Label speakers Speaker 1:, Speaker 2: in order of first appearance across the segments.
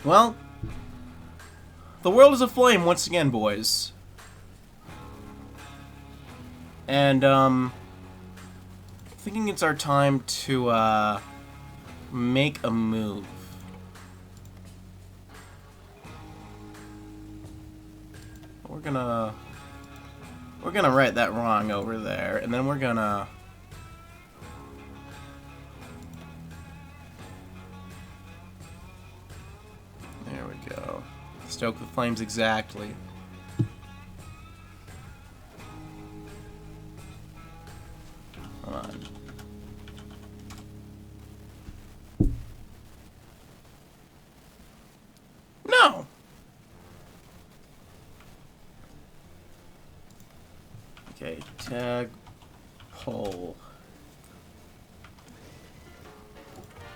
Speaker 1: Well, the world is aflame once again, boys. And, thinking it's our time to, make a move. We're gonna right that wrong over there, and then we're gonna... There we go. Stoke the flames exactly. Come on. No! Okay, tag, pull.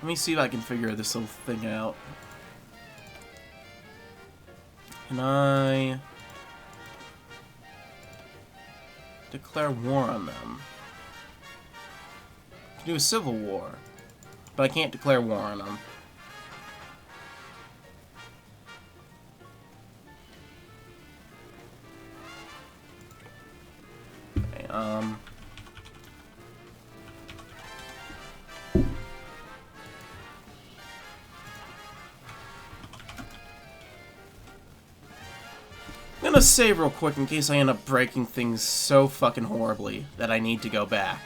Speaker 1: Let me see if I can figure this little thing out. Can I declare war on them? I can do a civil war, but I can't declare war on them. Okay, I'm gonna save real quick in case I end up breaking things so fucking horribly that I need to go back.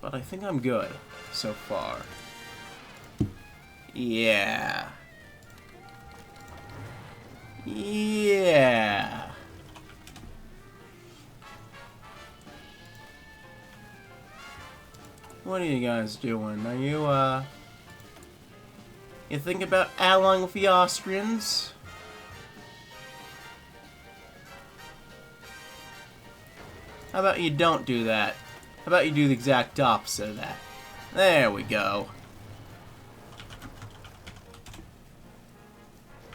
Speaker 1: But I think I'm good so far. Yeah. Yeah. What are you guys doing? Are you, you think about allying with the Austrians? How about you don't do that? How about you do the exact opposite of that? There we go.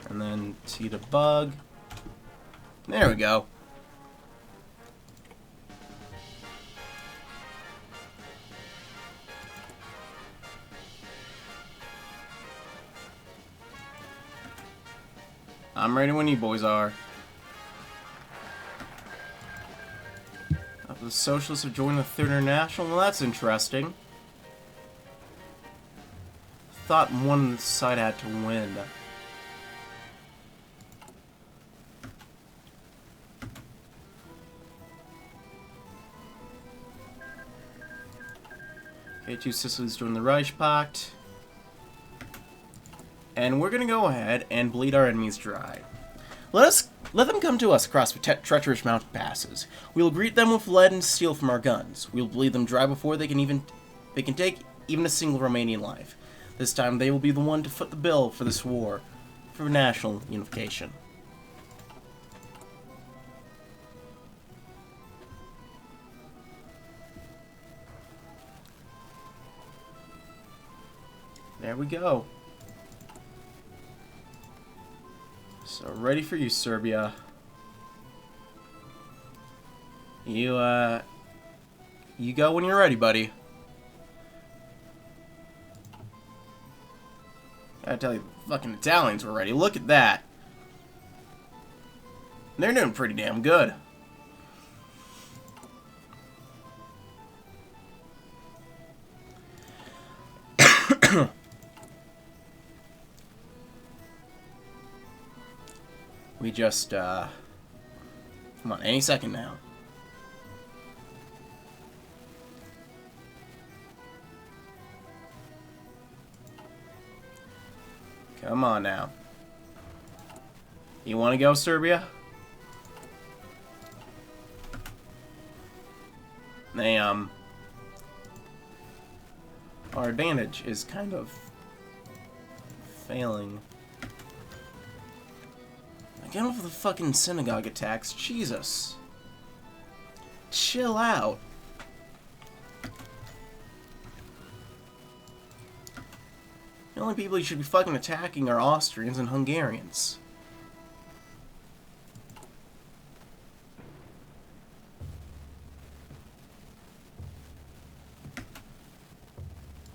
Speaker 1: And then T to bug. There we go. I'm ready when you boys are. The Socialists have joined the Third International? Well, that's interesting. Thought one side had to win. Okay, two Sicilies join the Reich Pact. And we're gonna go ahead and bleed our enemies dry. Let them come to us across the treacherous mountain passes. We will greet them with lead and steel from our guns. We will bleed them dry before they can take even a single Romanian life. This time they will be the one to foot the bill for this war, for national unification. There we go. So, ready for you, Serbia. You go when you're ready, buddy. Gotta tell you, the fucking Italians were ready. Look at that. They're doing pretty damn good. We just, come on, any second now. Come on now. You want to go, Serbia? They, our advantage is kind of failing. Get off the fucking synagogue attacks. Jesus. Chill out. The only people you should be fucking attacking are Austrians and Hungarians.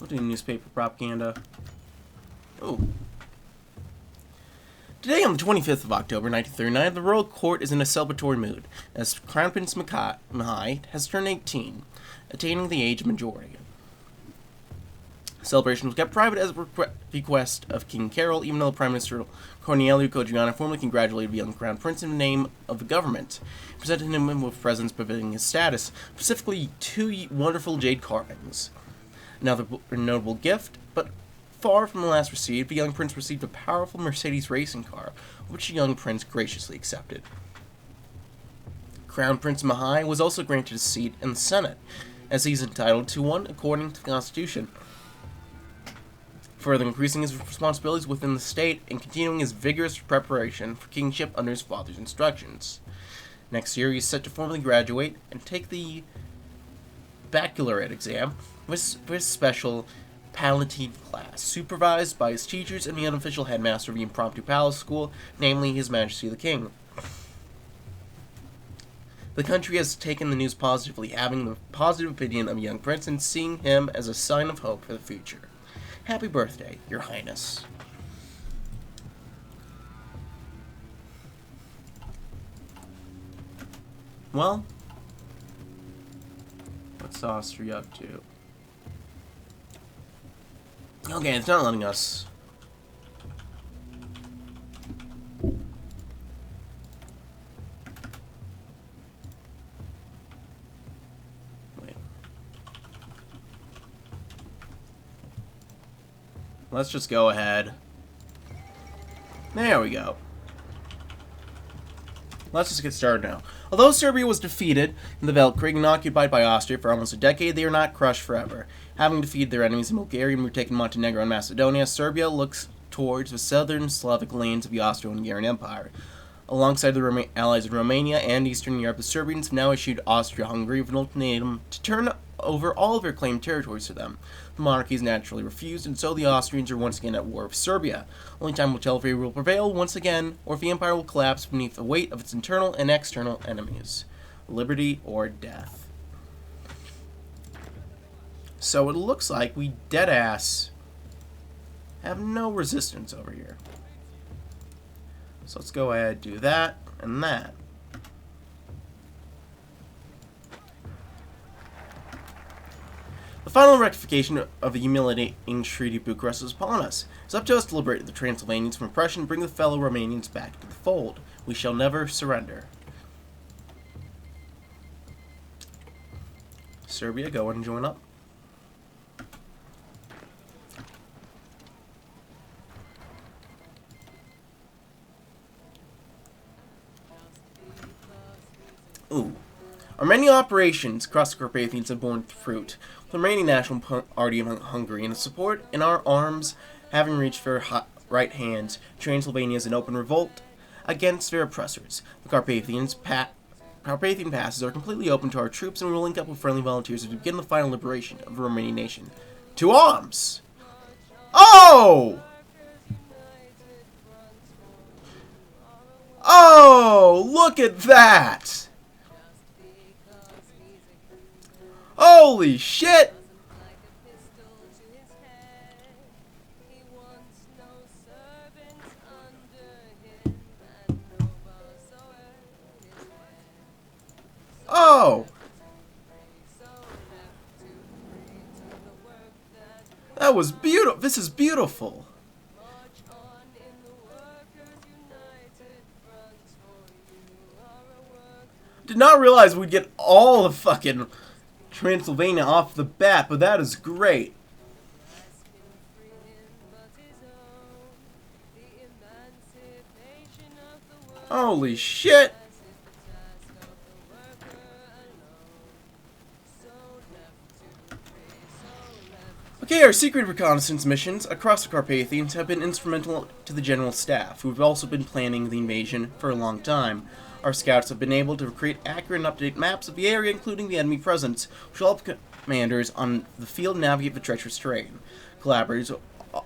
Speaker 1: Put in newspaper propaganda. Oh. Today, on the 25th of October, 1939, the royal court is in a celebratory mood, as Crown Prince Mihai has turned 18, attaining the age of majority. The celebration was kept private as a request of King Carol, even though Prime Minister Corneliu Codruana formally congratulated the young Crown Prince in the name of the government, presenting him with presents befitting his status, specifically 2 wonderful jade carvings. Another notable gift, but far from the last received, the young prince received a powerful Mercedes racing car, which the young prince graciously accepted. Crown Prince Mihai was also granted a seat in the Senate, as he is entitled to one according to the Constitution, further increasing his responsibilities within the state and continuing his vigorous preparation for kingship under his father's instructions. Next year, he is set to formally graduate and take the baccalaureate exam with his special palliative class, supervised by his teachers and the unofficial headmaster of the impromptu palace school, namely His Majesty the King. The country has taken the news positively, having a positive opinion of the young prince and seeing him as a sign of hope for the future. Happy birthday, Your Highness. Well, what's Austria up to? Okay, it's not letting us. Wait. Let's just go ahead. There we go. Let's just get started now. Although Serbia was defeated in the Weltkrieg and occupied by Austria for almost a decade, they are not crushed forever. Having defeated their enemies in Bulgaria and retaken Montenegro and Macedonia, Serbia looks towards the southern Slavic lands of the Austro-Hungarian Empire. Alongside the allies in Romania and Eastern Europe, the Serbians have now issued Austria-Hungary with an ultimatum to turn over all of their claimed territories to them. The monarchies naturally refused, and so the Austrians are once again at war with Serbia. Only time will tell if they will prevail once again, or if the empire will collapse beneath the weight of its internal and external enemies. Liberty or death. So it looks like we deadass have no resistance over here. So let's go ahead and do that and that. The final rectification of the humiliating Treaty of Bucharest is upon us. It's up to us to liberate the Transylvanians from oppression and bring the fellow Romanians back to the fold. We shall never surrender. Serbia, go and join up. Ooh. Our many operations across the Carpathians have borne fruit, with the Romanian National Party of Hungary and its support in our arms having reached their right hands. Transylvania is in open revolt against their oppressors. The Carpathian passes are completely open to our troops, and we will link up with friendly volunteers to begin the final liberation of the Romanian nation. To arms! Oh! Oh, look at that! Holy shit! Oh! That was beautiful. This is beautiful. Did not realize we'd get all the fucking Transylvania off the bat, but that is great. Holy shit. Okay, our secret reconnaissance missions across the Carpathians have been instrumental to the General Staff, who have also been planning the invasion for a long time. Our scouts have been able to create accurate and up-to-date maps of the area, including the enemy presence, which will help commanders on the field navigate the treacherous terrain. Collaborators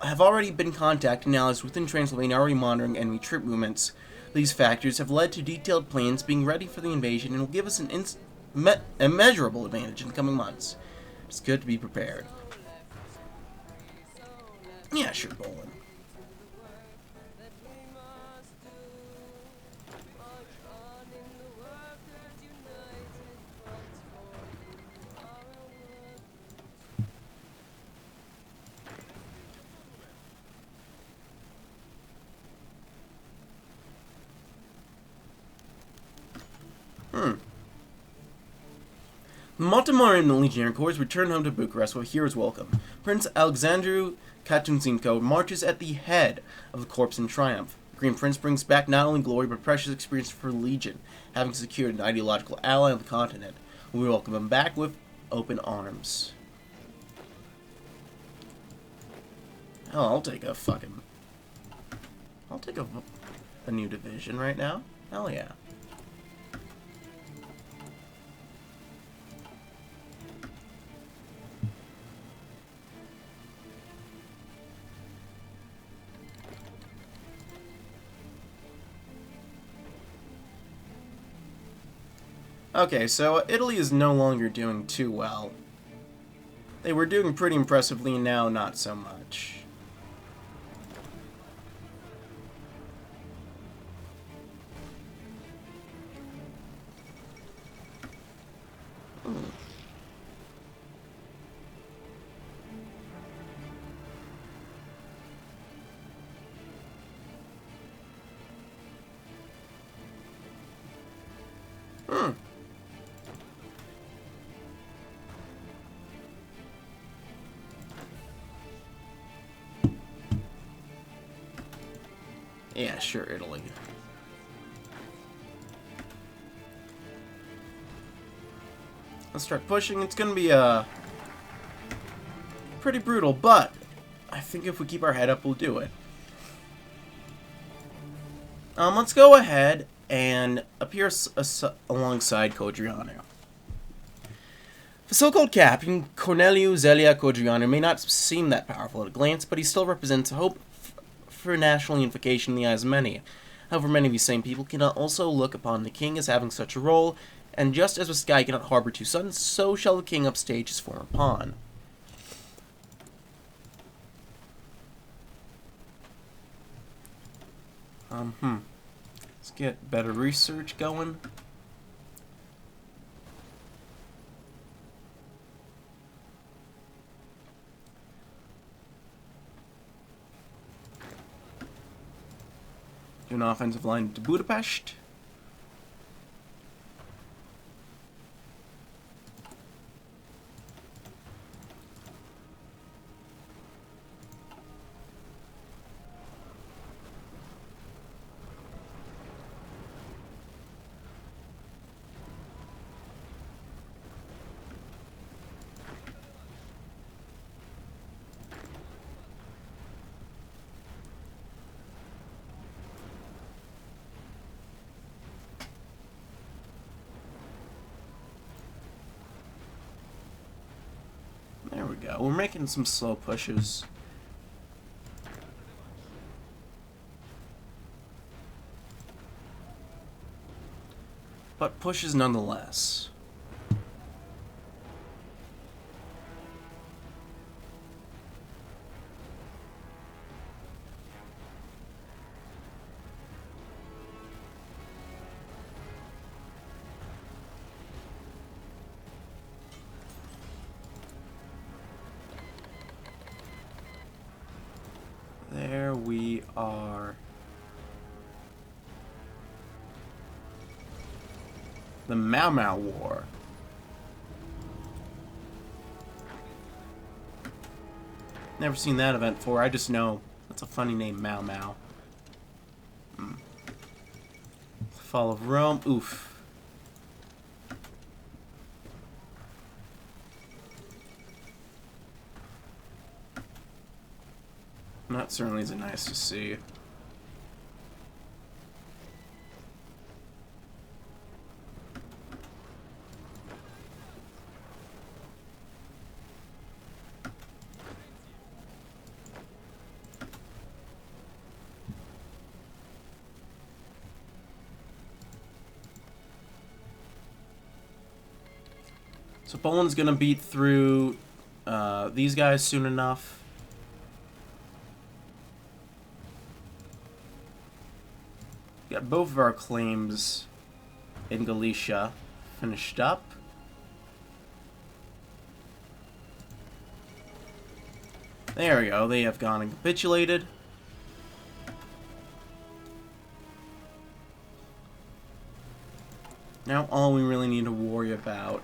Speaker 1: have already been contacting allies within Transylvania already monitoring enemy troop movements. These factors have led to detailed plans being ready for the invasion and will give us an immeasurable advantage in the coming months. It's good to be prepared. Yeah, sure, Poland. The Montemarian Legionnaire Corps return home to Bucharest with a hero's welcome. Prince Alexandru Katunzinko marches at the head of the corps in triumph. The Green Prince brings back not only glory but precious experience for the Legion, having secured an ideological ally on the continent. We welcome him back with open arms. Hell, I'll take a new division right now. Hell yeah. Okay, so Italy is no longer doing too well. They were doing pretty impressively, now not so much. Yeah, sure, Italy. Let's start pushing. It's gonna be pretty brutal, but I think if we keep our head up, we'll do it. Let's go ahead and appear alongside Codriano. The so-called captain, Corneliu Zelia Codriano, may not seem that powerful at a glance, but he still represents hope for national unification in the eyes of many. However, many of these same people cannot also look upon the king as having such a role, and just as the sky cannot harbor two suns, so shall the king upstage his former pawn. Let's get better research going. Do an offensive line to Budapest. There we go. We're making some slow pushes. But pushes nonetheless. There we are. The Mau Mau War. Never seen that event before. I just know that's a funny name, Mau Mau. Fall of Rome. Oof. That certainly is nice to see. So Poland's gonna beat through these guys soon enough. Got both of our claims in Galicia finished up. There we go, they have gone and capitulated. Now all we really need to worry about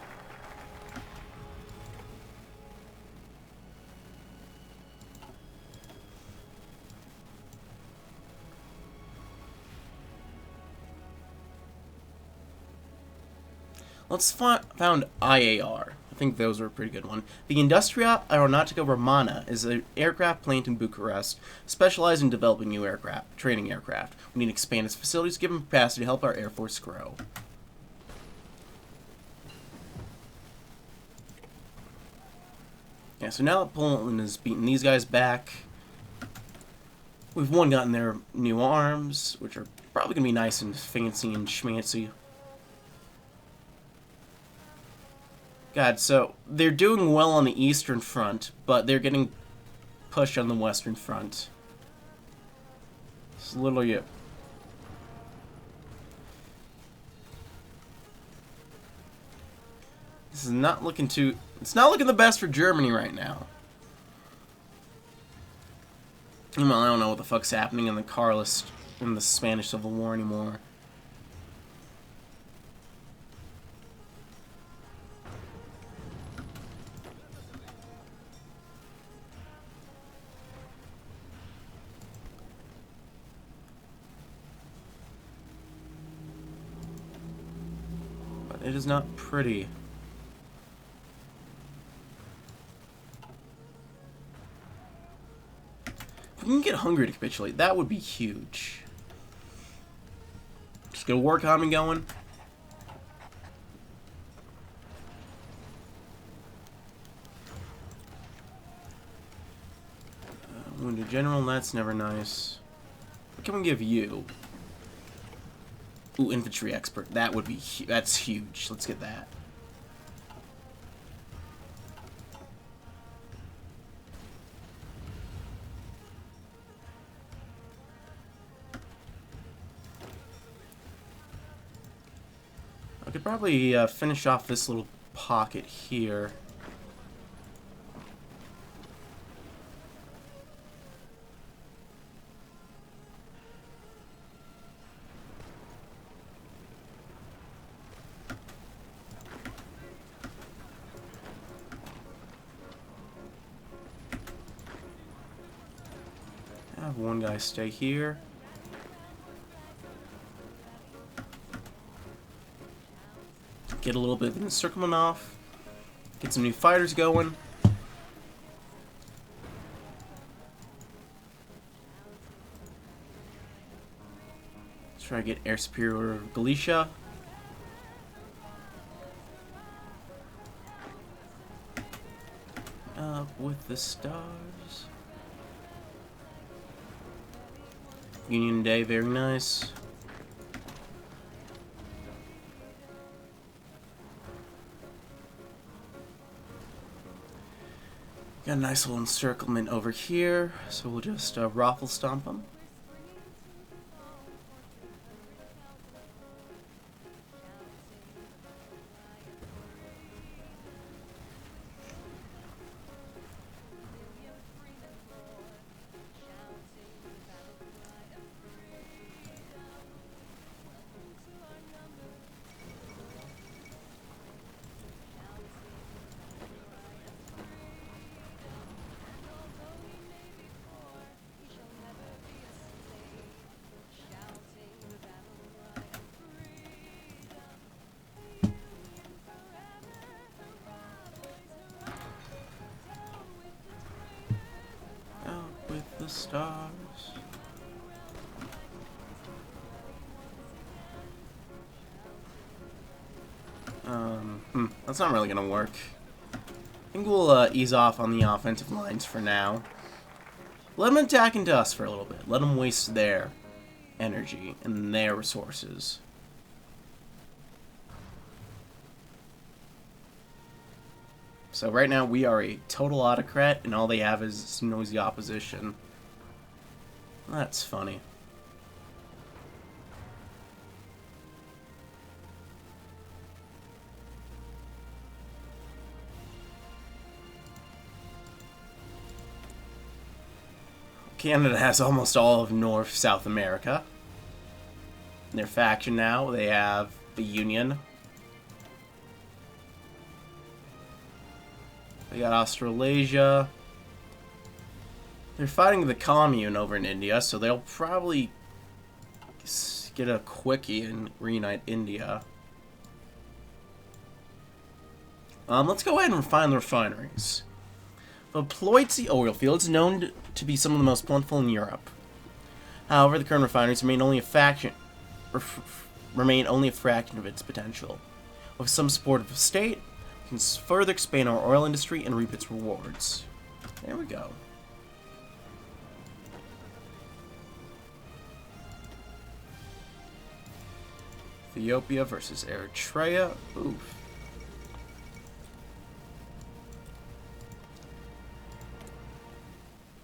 Speaker 1: let's found IAR. I think those are a pretty good one. The Industria Aeronautica Romana is an aircraft plant in Bucharest, specialized in developing new aircraft, training aircraft. We need to expand its facilities, give them capacity to help our Air Force grow. Yeah, so now that Poland has beaten these guys back, we've gotten their new arms, which are probably going to be nice and fancy and schmancy. God, so they're doing well on the Eastern Front, but they're getting pushed on the Western Front. It's literally this is not looking too... It's not looking the best for Germany right now. Well, I don't know what the fuck's happening in the Spanish Civil War anymore. But it is not pretty. If we can get Hungary to capitulate, that would be huge. Just get a war economy going. Wounded General, that's never nice. What can we give you? Ooh, Infantry Expert. That would be that's huge. Let's get that. I could probably finish off this little pocket here. Have one guy stay here. Get a little bit of encirclement off. Get some new fighters going. Let's try to get air superior of Galicia. Up with the stars. Union Day, very nice. Got a nice little encirclement over here, so we'll just raffle stomp them. The stars. That's not really gonna work. I think we'll ease off on the offensive lines for now. Let them attack into us for a little bit. Let them waste their energy and their resources. So right now we are a total autocrat, and all they have is noisy opposition. That's funny. Canada has almost all of North South America. In their faction now, they have the Union. They got Australasia. They're fighting the Commune over in India, so they'll probably get a quickie and reunite India. Let's go ahead and refine the refineries. The Ploitzy oil field is known to be some of the most plentiful in Europe. However, the current refineries remain only a fraction of its potential. With some support of the state, we can further expand our oil industry and reap its rewards. There we go. Ethiopia versus Eritrea. Oof.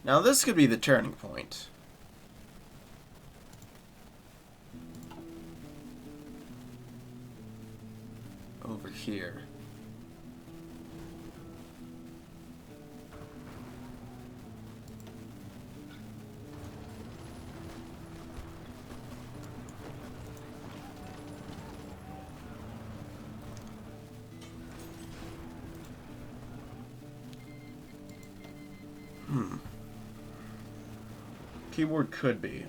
Speaker 1: Now this could be the turning point. Over here. Keyword could be.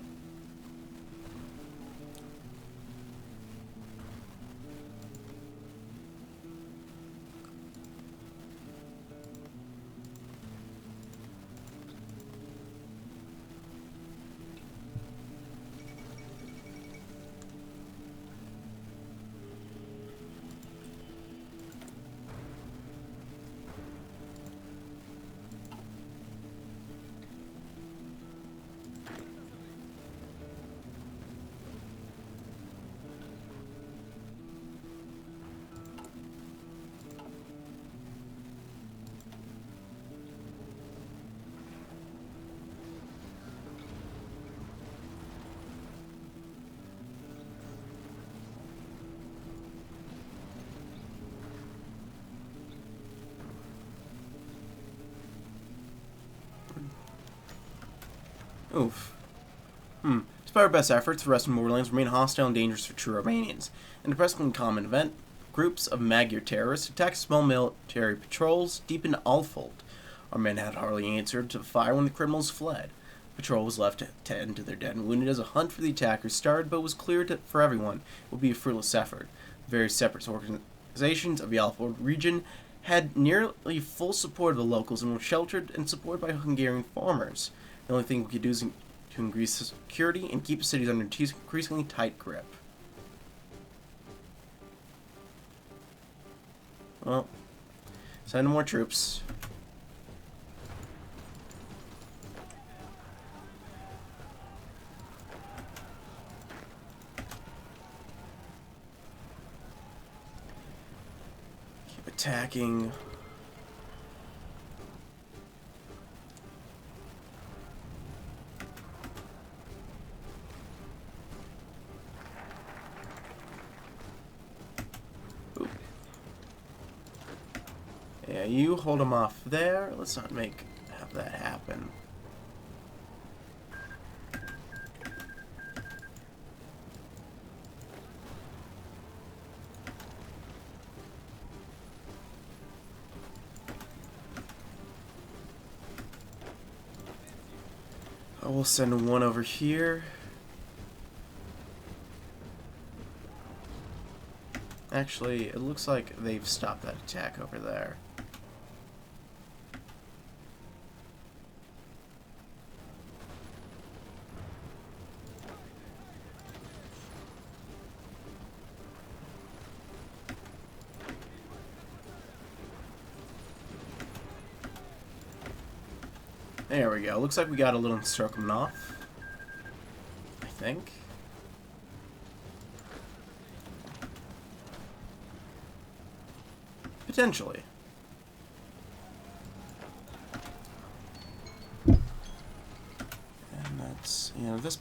Speaker 1: Oof. Despite our best efforts, the rest of Borderlands remain hostile and dangerous for true Romanians. In a presently common event, groups of Magyar terrorists attacked small military patrols deep in Alfold. Our men had hardly answered to the fire when the criminals fled. The patrol was left to tend to their dead and wounded as a hunt for the attackers started, but it was clear for everyone it would be a fruitless effort. The various separate organizations of the Alfold region had nearly full support of the locals and were sheltered and supported by Hungarian farmers. The only thing we could do is to increase security and keep the cities under increasingly tight grip. Well, send more troops. Keep attacking. Yeah, you hold them off there. Let's not have that happen. I will send one over here. Actually, it looks like they've stopped that attack over there. There we go. Looks like we got a little circling off. I think. Potentially. And that's, this